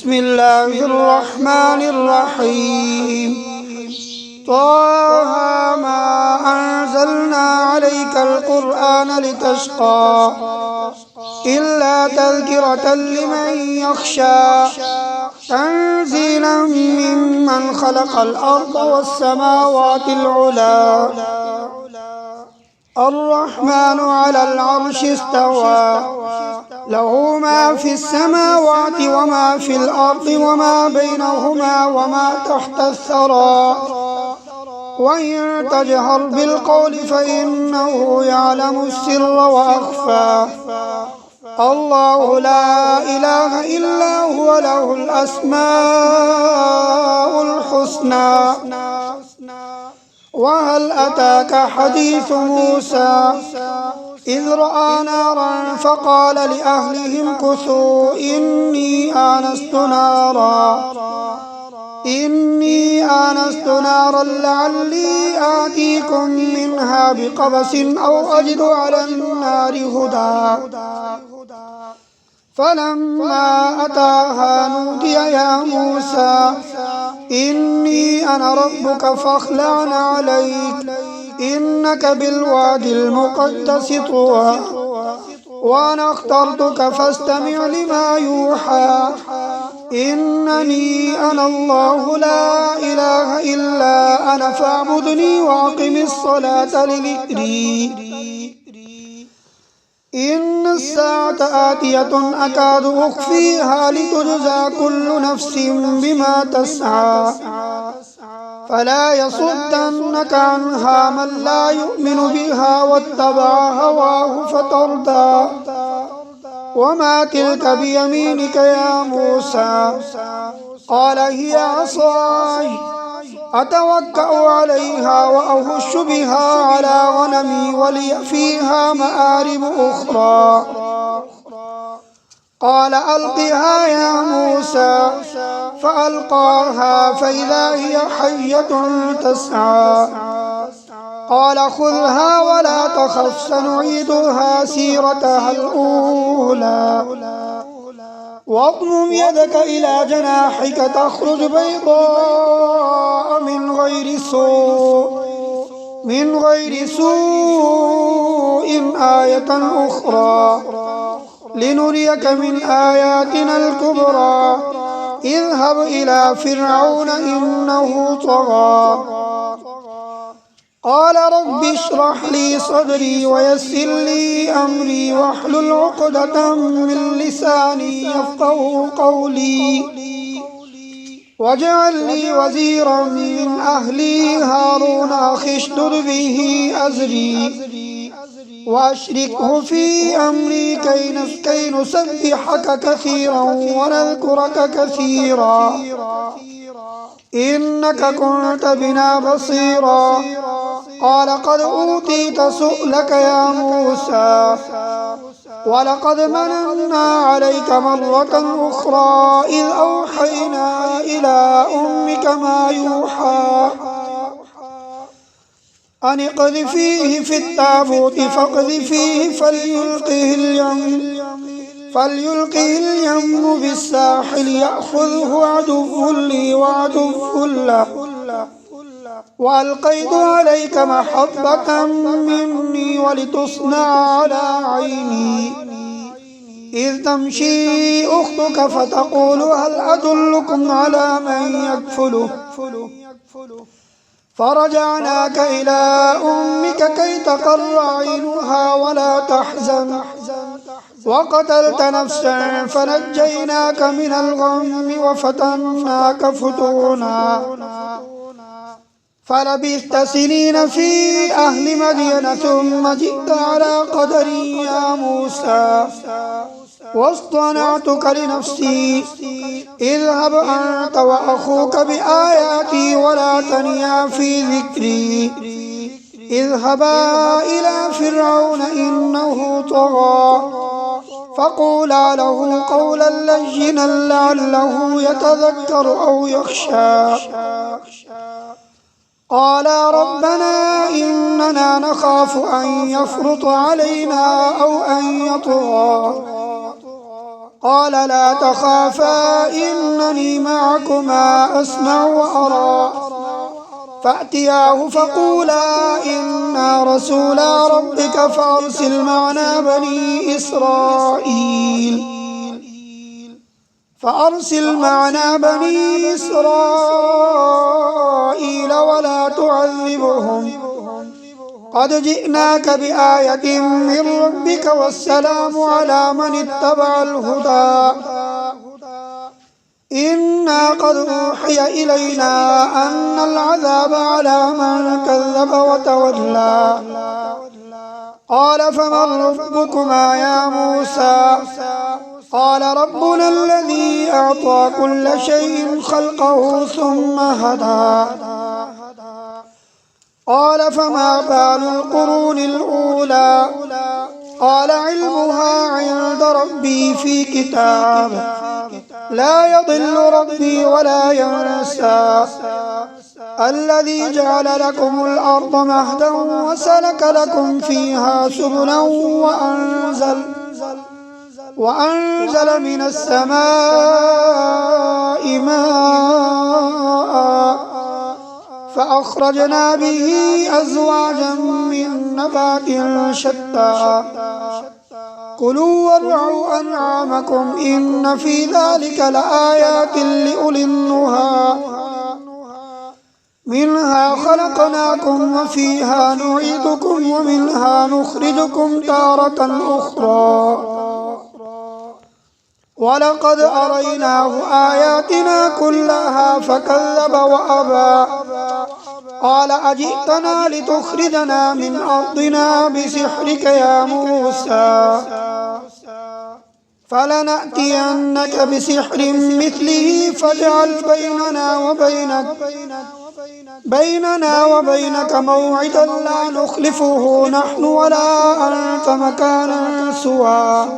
بسم الله الرحمن الرحيم. طه ما أنزلنا عليك القرآن لتشقى إلا تذكرة لمن يخشى تنزيلا ممن خلق الأرض والسماوات العلى الرحمن على العرش استوى له ما في السماوات وما في الأرض وما بينهما وما تحت الثرى وإن تجهر بالقول فإنه يعلم السر وأخفى الله لا إله إلا هو له الأسماء الحسنى. وهل أتاك حديث موسى إذ رأى نارا فقال لأهلهم كثوا إني آنست نارا لعلي آتيكم منها بقبس أو أجد على النار هدى فلما أتاها نودي يا موسى إني أنا ربك فاخلع عليك إنك بالوادي المقدس طوى وأنا اخترتك فاستمع لما يوحى إنني أنا الله لا إله إلا أنا فاعبدني وأقم الصلاة لذكري إن الساعة آتية أكاد أخفيها لتجزى كل نفس بما تسعى فلا يصدنك عنها من لا يؤمن بها واتبع هواه فتردى وما تلك بيمينك يا موسى قال هي عصاي أتوكأ عليها وأهش بها على غنمي ولي فيها مآرب أخرى قال ألقها يا موسى فألقاها فإذا هي حية تسعى قال خذها ولا تخف سنعيدها سيرتها الأولى واضمم يدك إلى جناحك تخرج بيضاء من غير سوء آية أخرى لنريك من آياتنا الكبرى اذهب إلى فرعون إنه طغى قال رب اشرح لي صدري ويسر لي أمري واحلل عقدة من لساني يفقهوا قولي واجعل لي وزيرا من أهلي هارون أخي اشدد به أزري وأشركه في أمري كي نسبحك كثيرا ونذكرك كثيرا إنك كنت بنا بصيرا قال قد أوتيت سؤلك يا موسى ولقد مننا عليك مرة أخرى إذ أوحينا إلى أمك ما يوحى أن اقذفيه في التابوت فاقذفيه فليلقه اليم بالساحل يأخذه عدو لي وعدو له وألقيت عليك محبة مني ولتصنع على عيني إذ تمشي أختك فتقول هل أدلكم على من يكفله فرجعناك إلى أمك كي تقر عينها ولا تحزن وقتلت نفسا فنجيناك من الغم وفتناك فتونا فلبثت سنين في أهل مدين ثم جئت على قدري يا موسى واصطنعتك لنفسي اذهب أنت وأخوك بآياتي ولا تنيا في ذكري اذهبا إلى فرعون إنه طغى فقولا له قولا لينا لعله يتذكر أو يخشى قالا ربنا إننا نخاف أن يفرط علينا أو أن يطغى قال لا تخافا إنني معكما أسمع وأرى فأتياه فقولا إنا رسولا ربك فأرسل معنا بني إسرائيل ولا تعذبهم قد جئناك بآية من ربك والسلام على من اتبع الهدى إنا قد أوحي إلينا أن العذاب على من كذب وتولى قال فمن ربكما يا موسى قال ربنا الذي أعطى كل شيء خلقه ثم هدى قال فما بال القرون الأولى قال علمها عند ربي في كتاب لا يضل ربي ولا ينسى الذي جعل لكم الأرض مهدا وسلك لكم فيها سبلا وأنزل من السماء ماء فأخرجنا به أزواجا من نبات شتى كلوا وارعوا أنعامكم إن في ذلك لآيات لأولي النهى منها خلقناكم وفيها نعيدكم ومنها نخرجكم تارة أخرى ولقد أريناه آياتنا كلها فكذب وأبى قال أجئتنا لتخرجنا من أرضنا بسحرك يا موسى فلنأتينك بسحر مثله فاجعل بيننا وبينك موعدا لا نخلفه نحن ولا أنت مكانا سوى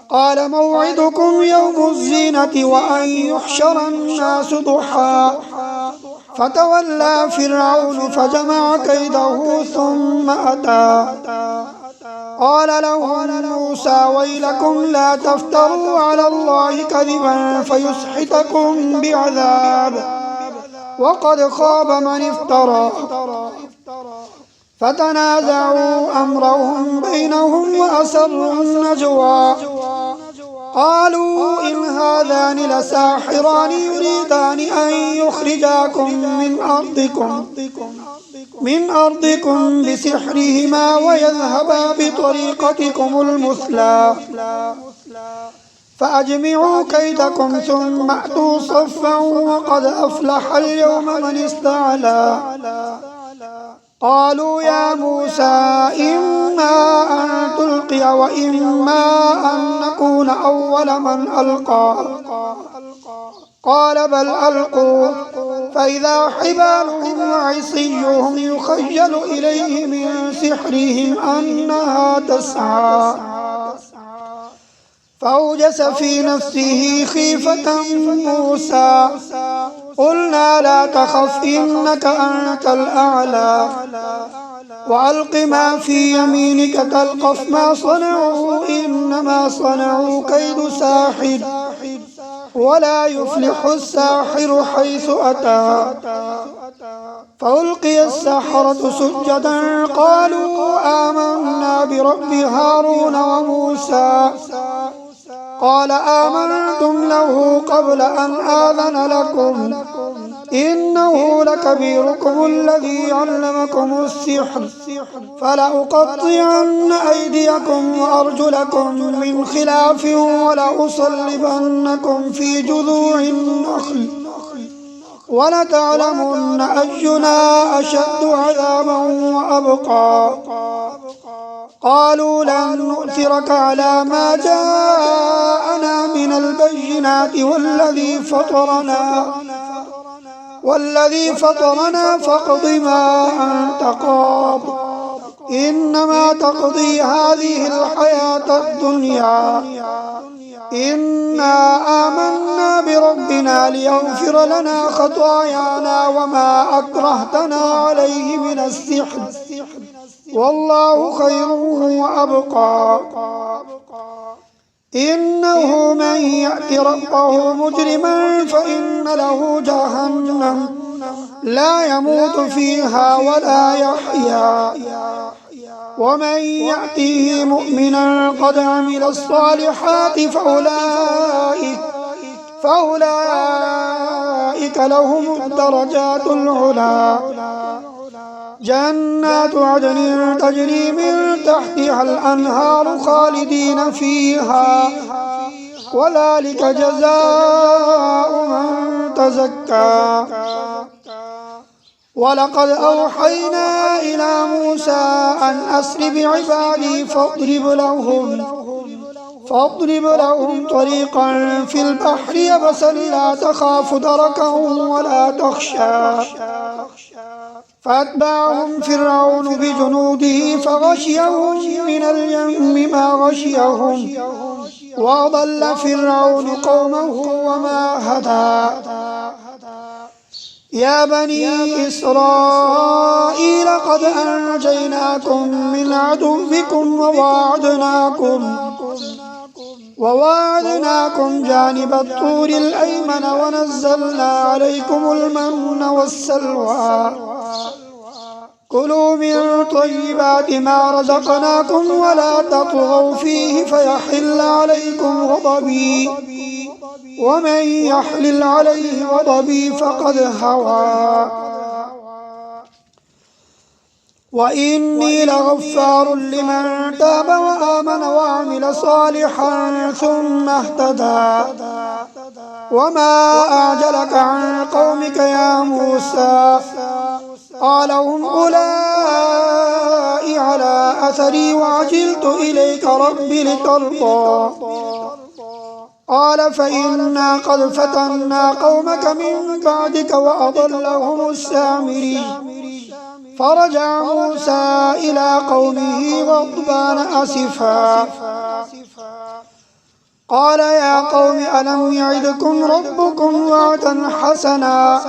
قال موعدكم يوم الزينة وأن يحشر الناس ضحى فتولى فرعون فجمع كيده ثم أتى قال لهم موسى ويلكم لا تفتروا على الله كذبا فيسحتكم بعذاب وقد خاب من افترى فتنازعوا أمرهم بينهم وأسروا النجوى قالوا إن هذان لساحران يريدان أن يخرجاكم من أرضكم بسحرهما ويذهبا بطريقتكم المثلى فأجمعوا كيدكم ثم أتوا صفا وقد أفلح اليوم من استعلى قالوا يا موسى إما أن تلقي وإما أن نكون أول من ألقى قال بل ألقوا فإذا حبالهم وعصيهم يخيل إليه من سحرهم أنها تسعى فأوجس في نفسه خيفة موسى قلنا لا تخف إنك أنت الأعلى وألق ما في يمينك تلقف ما صنعوا إنما صنعوا كيد ساحر ولا يفلح الساحر حيث أتى فألقي السحرة سجدا قالوا آمنا برب هارون وموسى قال آمنتم له قبل أن آذن لكم إنه لكبيركم الذي علمكم السحر فلأقطعن أيديكم وأرجلكم من خلاف ولأصلبنكم في جذوع النخل ولتعلمن أينا أشد عذابا وأبقى قالوا لن نؤثرك على ما جاءنا من البينات والذي فطرنا فاقض ما أنت قاض إنما تقضي هذه الحياة الدنيا إنا آمنا بربنا ليغفر لنا خطايانا وما أكرهتنا عليه من السحر والله خير وأبقى إنه من يأت ربه مجرما فإن له جهنم لا يموت فيها ولا يحيا ومن يأته مؤمنا قد عمل الصالحات فأولئك لهم الدرجات العلى جنات عدن تجري من تحتها الأنهار خالدين فيها وذلك جزاء من تزكى ولقد أوحينا إلى موسى أن أسر بعبادي فاضرب لهم طريقا في البحر يبسا لا تخاف دركا ولا تخشى فأتبعهم فرعون بجنوده فغشيهم من اليم ما غشيهم وأضل فرعون قومه وما هدى يا بني إسرائيل قد أنجيناكم من عدوكم وواعدناكم جانب الطور الأيمن ونزلنا عليكم المن والسلوى كلوا من طيبات ما رزقناكم ولا تطغوا فيه فيحل عليكم غضبي ومن يحلل عليه غضبي فقد هوى وإني لغفار لمن تاب وآمن وعمل صالحا ثم اهتدى وما أعجلك عن قومك يا موسى قال هم أولئك على أثري وعجلت إليك رب لترضى قال فإنا قد فتنا قومك من بعدك وأضلهم السامري فرجع موسى إلى قومه غضبان أسفا قال يا قوم ألم يعدكم ربكم وعدا حسنا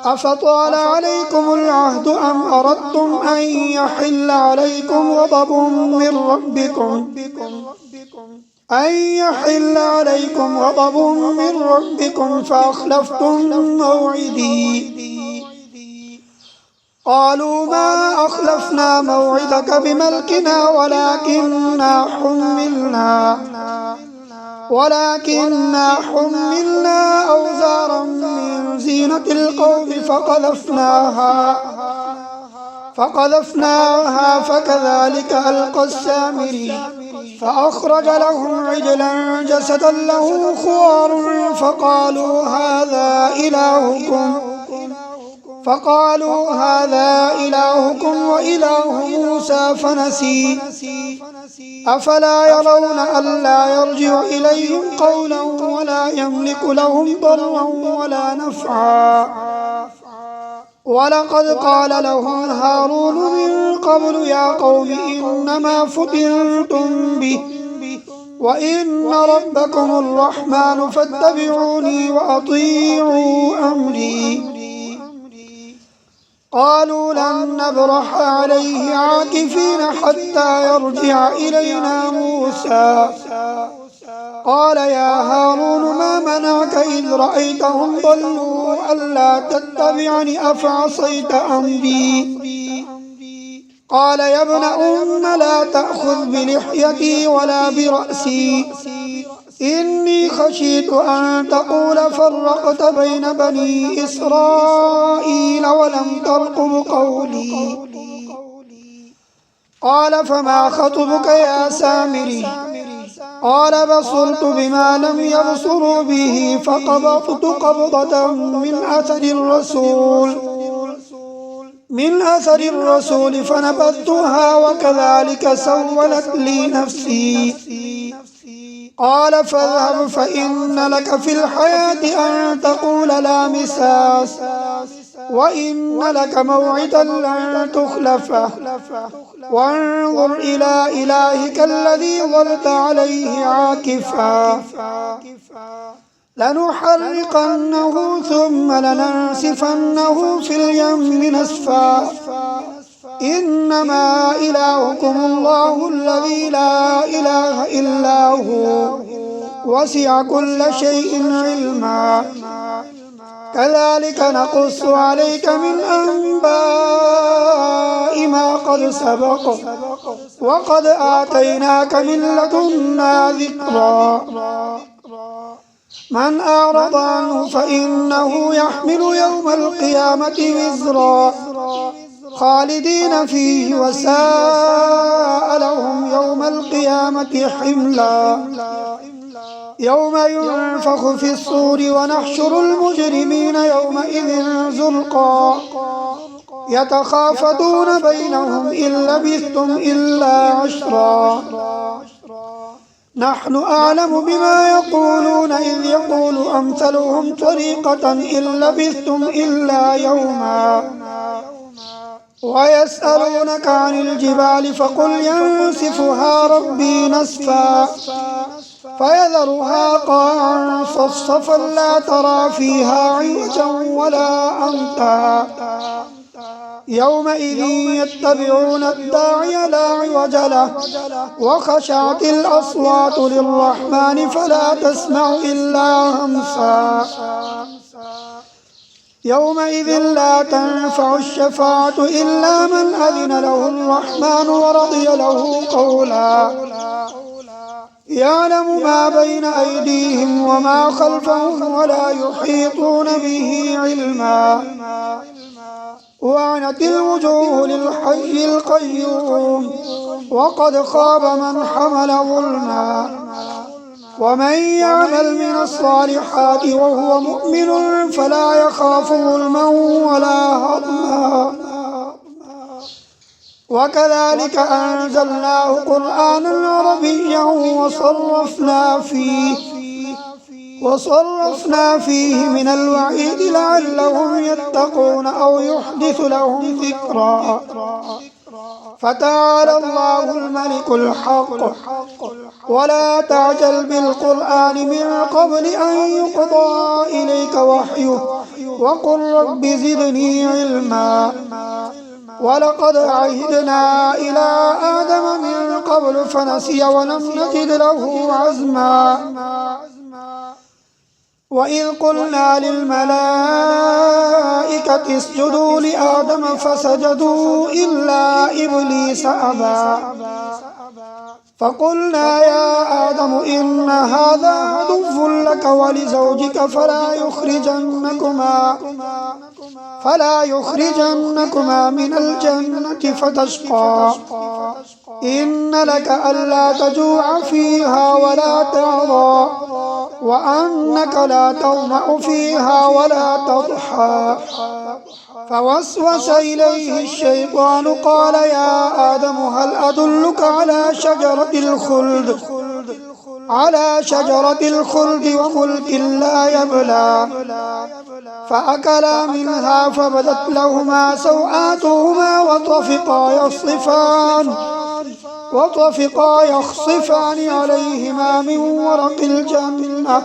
أفطال عليكم العهد أم أردتم أن يحل عليكم غضب من ربكم فأخلفتم موعدي قالوا ما أخلفنا موعدك بملكنا ولكننا حملنا أوزارا من زينة القوم فقذفناها فكذلك ألقى السامري فأخرج لهم عجلا جسدا له خوار فقالوا هذا إلهكم وإله موسى فنسي أفلا يرون ألا يرجع إليهم قولا ولا يملك لهم ضرا ولا نفعا ولقد قال لهم هارون من قبل يا قوم إنما فتنتم به وإن ربكم الرحمن فاتبعوني وأطيعوا أمري قالوا لن نبرح عليه عاكفين حتى يرجع إلينا موسى قال يا هارون ما منعك إذ رأيتهم ضلوا ألا تتبعني أفعصيت أمري قال يا ابن أم لا تأخذ بلحيتي ولا برأسي إني خشيت أن تقول فرقت بين بني إسرائيل ولم ترقب قولي قال فما خطبك يا سامري قال بصرت بما لم يبصروا به فقبضت قبضة من أثر الرسول فنبذتها وكذلك سولت لي نفسي قال فاذهب فإن لك في الحياة أن تقول لا مساس وإن لك موعدا لن تخلفه وانظر إلى إلهك الذي ظلت عليه عاكفا لنحرقنه ثم لننسفنه في اليم نسفا إنما إلهكم الله الذي لا إله إلا هو وسع كل شيء علما كذلك نقص عليك من أنباء ما قد سبق وقد آتيناك من لدنا ذكرا من أعرض عنه فإنه يحمل يوم القيامة وزرا خالدين فيه وساء لهم يوم القيامة حملا يوم ينفخ في الصور ونحشر المجرمين يومئذ زرقا يتخافتون بينهم إن لبثتم إلا عشرا نحن أعلم بما يقولون إذ يقول أمثلهم طريقة إن لبثتم إلا يوما ويسألونك عن الجبال فقل ينسفها ربي نسفا فيذرها قاعا صفصفا لا ترى فيها عوجا ولا أمتا يومئذ يتبعون الداعي لا عوج له وخشعت الأصوات للرحمن فلا تسمع إلا همسا يومئذ لا تنفع الشفاعة إلا من أذن له الرحمن ورضي له قولا يعلم ما بين أيديهم وما خلفهم ولا يحيطون به علما وعنت الوجوه للحي القيوم وقد خاب من حمل ظلما ومن يعمل من الصالحات وهو مؤمن فلا يخاف ظلما ولا هضما وكذلك أنزلناه قرآنا عربيا وصرفنا فيه من الوعيد لعلهم يتقون أو يحدث لهم ذكرا فتعالى الله الملك الحق ولا تعجل بالقرآن من قبل أن يقضى إليك وحيه وقل رب زدني علما ولقد عهدنا إلى آدم من قبل فنسي ولم نجد له عزما وإذ قلنا للملائكة اسجدوا لآدم فسجدوا إلا إبليس أبى فقلنا يا آدم إن هذا عدو لك ولزوجك فلا يخرجنكما من الجنة فتشقى إن لك ألا تجوع فيها ولا تعرى وأنك لا تظمأ فيها ولا تضحى فوسوس إليه الشيطان قال يا آدم هل أدلك على شجرة الخلد وملك لا يبلى فأكلا منها فبدت لهما سوآتهما وطفقا يخصفان عليهما من ورق الجنة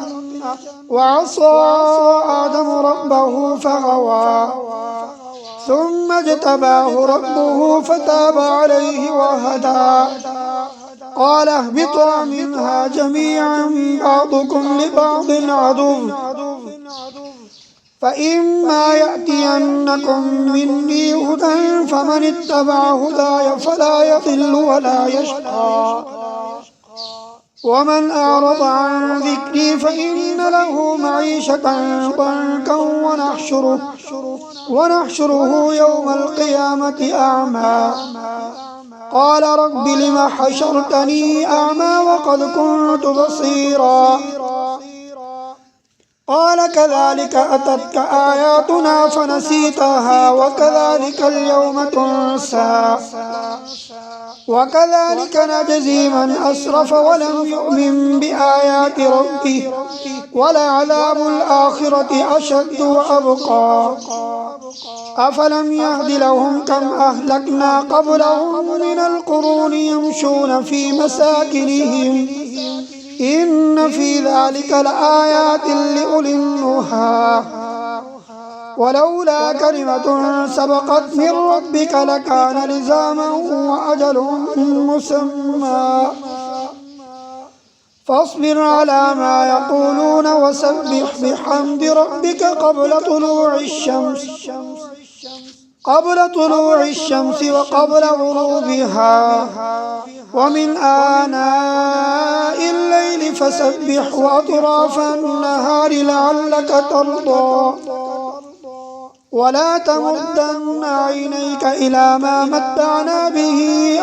وعصى آدم ربه فغوى ثم اجتباه ربه فتاب عليه وهدى قال اهبطا منها جميعا بعضكم لبعض عدو فإما يأتينكم مني هدى فمن اتبع هداي فلا يضل ولا يشقى ومن أعرض عن ذكري فإن له معيشة ضنكا ونحشره يوم القيامة أعمى قال رب لم حشرتني أعمى وقد كنت بصيرا قال كذلك أتتك آياتنا فنسيتها وكذلك اليوم تنسى وكذلك نجزي من أسرف ولم يؤمن بآيات ربه ولعذاب الآخرة أشد وأبقى أفلم يهد لهم كم أهلكنا قبلهم من القرون يمشون في مساكنهم إن في ذلك لآيات لأولي النهى ولولا كلمة سبقت من ربك لكان لزاما وأجل مسمى فاصبر على ما يقولون وسبح بحمد ربك قبل طلوع الشمس وقبل غروبها ومن آناء الليل فسبح وأطراف النهار لعلك ترضى ولا تمدن عينيك إلى ما متعنا به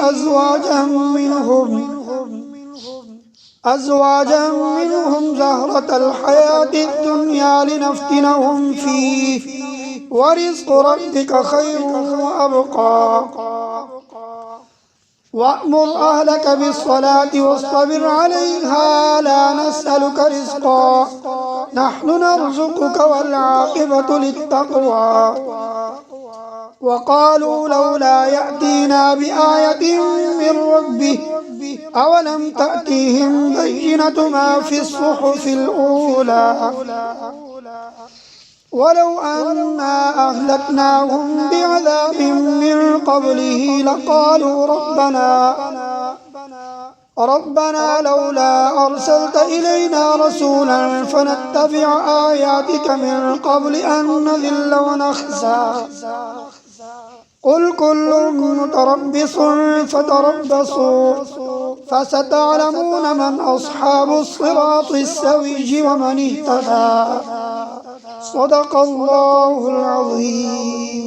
أزواجا منهم زهرة الحياة الدنيا لنفتنهم فيه ورزق ربك خير وأبقى وأمر أهلك بالصلاة واصطبر عليها لا نسألك رزقا نحن نرزقك والعاقبة للتقوى وقالوا لولا يأتينا بآية من ربه أولم تأتيهم بينة ما في الصحف الأولى ولو أنا أهلكناهم بعذاب من قبله لقالوا ربنا لولا أرسلت إلينا رسولا فنتبع آياتك من قبل أن نذل ونخزى قل كل متربص فتربصوا فستعلمون من أصحاب الصراط السوي ومن اهتدى صدق الله العظيم.